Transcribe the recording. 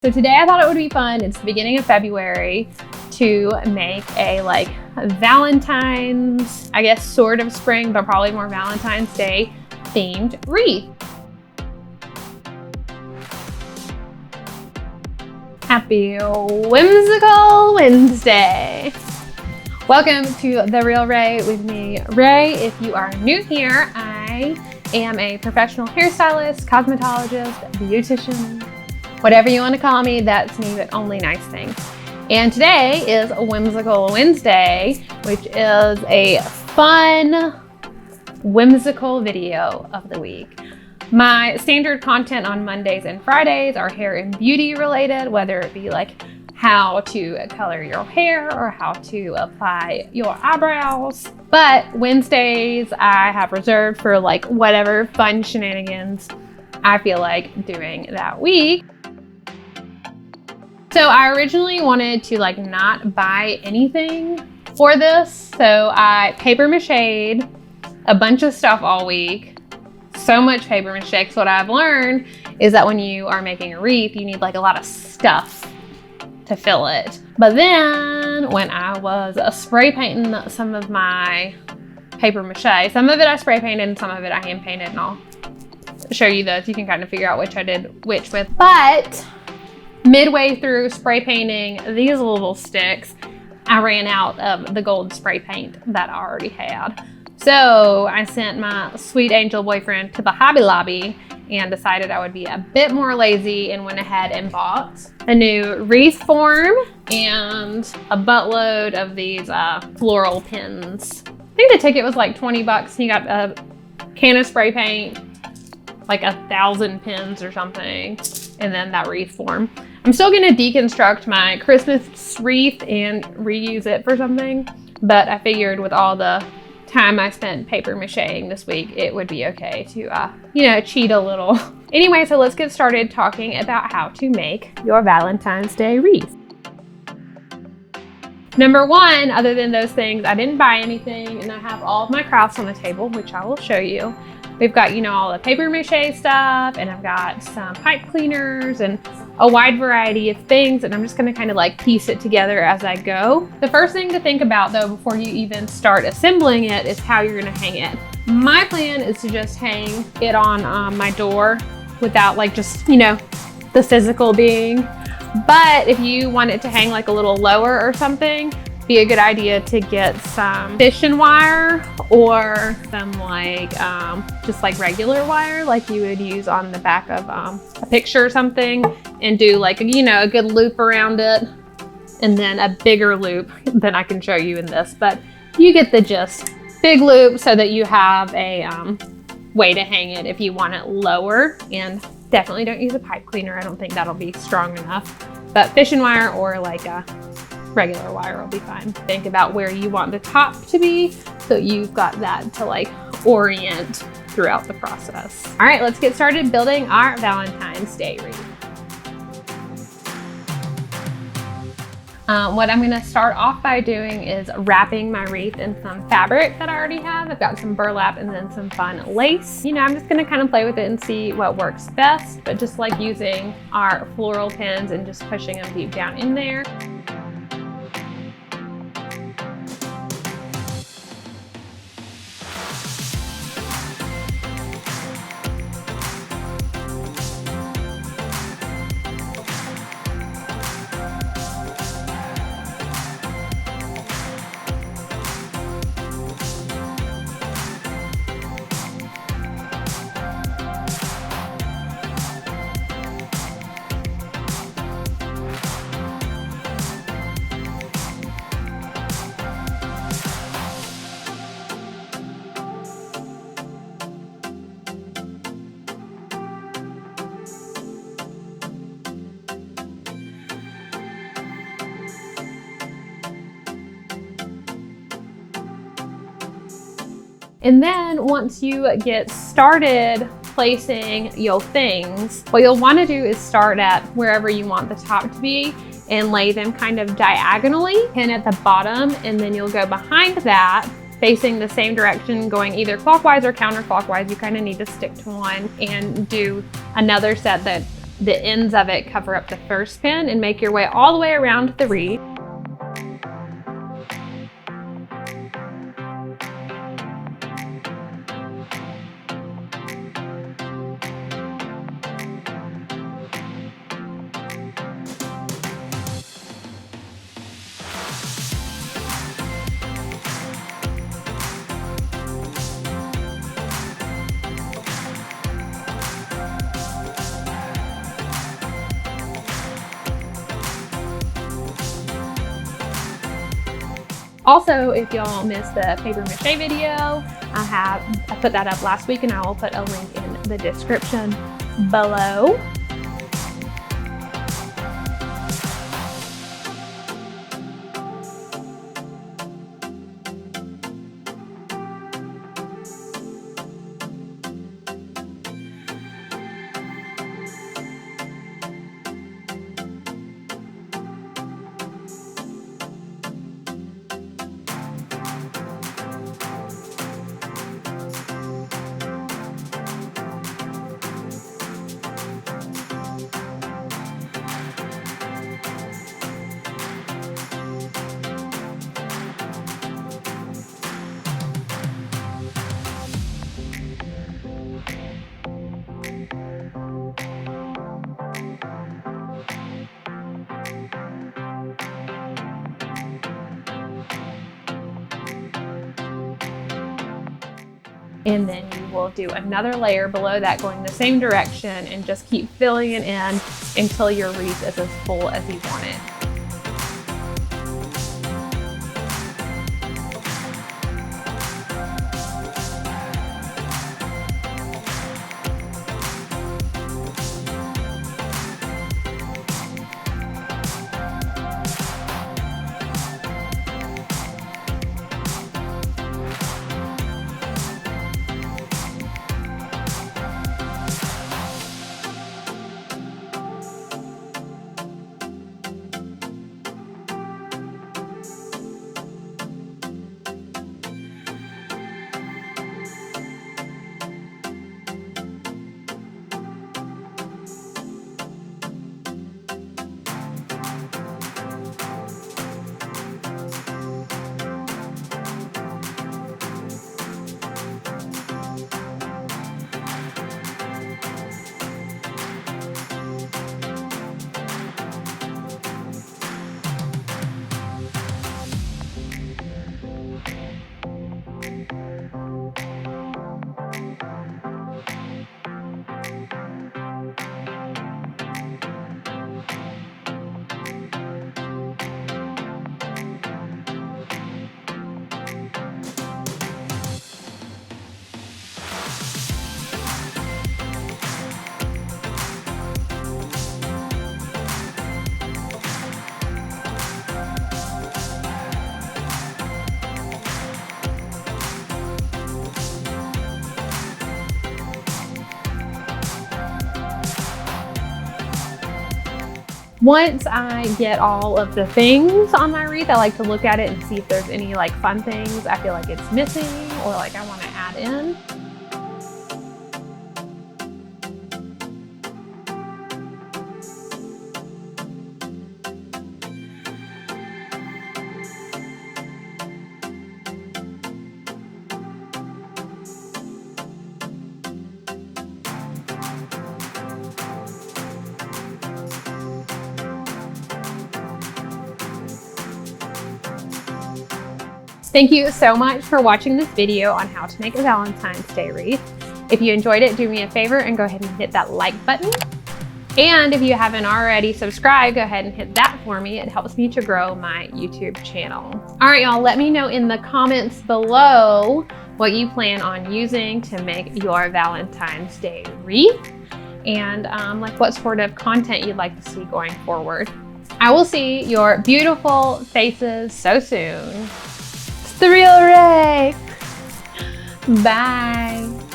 So today I thought it would be fun, it's the beginning of February, to make a Valentine's, I guess sort of spring, but probably more Valentine's Day themed wreath. Happy Whimsical Wednesday. Welcome to The Real Ray with me, Ray. If you are new here, I am a professional hairstylist, cosmetologist, beautician, whatever you want to call me, that's me, but only nice things. And today is a Whimsical Wednesday, which is a fun, whimsical video of the week. My standard content on Mondays and Fridays are hair and beauty related, whether it be like how to color your hair or how to apply your eyebrows. But Wednesdays I have reserved for whatever fun shenanigans I feel like doing that week. So I originally wanted to not buy anything for this. So I paper maché'd a bunch of stuff all week. So much paper mache, because what I've learned is that when you are making a wreath, you need a lot of stuff to fill it. But then when I was spray painting some of my paper mache, some of it I spray painted and some of it I hand painted, and I'll show you those. You can kind of figure out which I did which with. But midway through spray painting these little sticks, I ran out of the gold spray paint that I already had. So I sent my sweet angel boyfriend to the Hobby Lobby and decided I would be a bit more lazy and went ahead and bought a new wreath form and a buttload of these floral pins. I think the ticket was like 20 bucks and you got a can of spray paint, like 1,000 pins or something, and then that wreath form. I'm still gonna deconstruct my Christmas wreath and reuse it for something, but I figured with all the time I spent paper macheing this week, it would be okay to, cheat a little. Anyway, so let's get started talking about how to make your Valentine's Day wreath. Number one, other than those things, I didn't buy anything, and I have all of my crafts on the table, which I will show you. We've got, all the paper mache stuff, and I've got some pipe cleaners and a wide variety of things, and I'm just gonna kind of piece it together as I go. The first thing to think about though, before you even start assembling it, is how you're gonna hang it. My plan is to just hang it on my door without the physical being. But if you want it to hang a little lower or something, be a good idea to get some fishing wire or some just regular wire like you would use on the back of a picture or something, and do a good loop around it, and then a bigger loop than I can show you in this, but you get the gist. Big loop so that you have a way to hang it if you want it lower, and definitely don't use a pipe cleaner. I don't think that'll be strong enough, but fishing wire or a regular wire will be fine. Think about where you want the top to be so you've got that to orient throughout the process. All right, let's get started building our Valentine's Day wreath. What I'm gonna start off by doing is wrapping my wreath in some fabric that I already have. I've got some burlap and then some fun lace. I'm just gonna kind of play with it and see what works best, but just using our floral pins and just pushing them deep down in there. And then once you get started placing your things, what you'll want to do is start at wherever you want the top to be and lay them kind of diagonally and at the bottom, and then you'll go behind that facing the same direction, going either clockwise or counterclockwise. You kind of need to stick to one and do another set that the ends of it cover up the first pin and make your way all the way around the wreath. Also, if y'all missed the paper mache video, I put that up last week and I will put a link in the description below. And then you will do another layer below that going the same direction and just keep filling it in until your wreath is as full as you want it. Once I get all of the things on my wreath, I like to look at it and see if there's any like fun things I feel like it's missing or like I want to add in. Thank you so much for watching this video on how to make a Valentine's Day wreath. If you enjoyed it, do me a favor and go ahead and hit that like button. And if you haven't already subscribed, go ahead and hit that for me. It helps me to grow my YouTube channel. All right, y'all, let me know in the comments below what you plan on using to make your Valentine's Day wreath and like what sort of content you'd like to see going forward. I will see your beautiful faces so soon. The real Ray. Bye.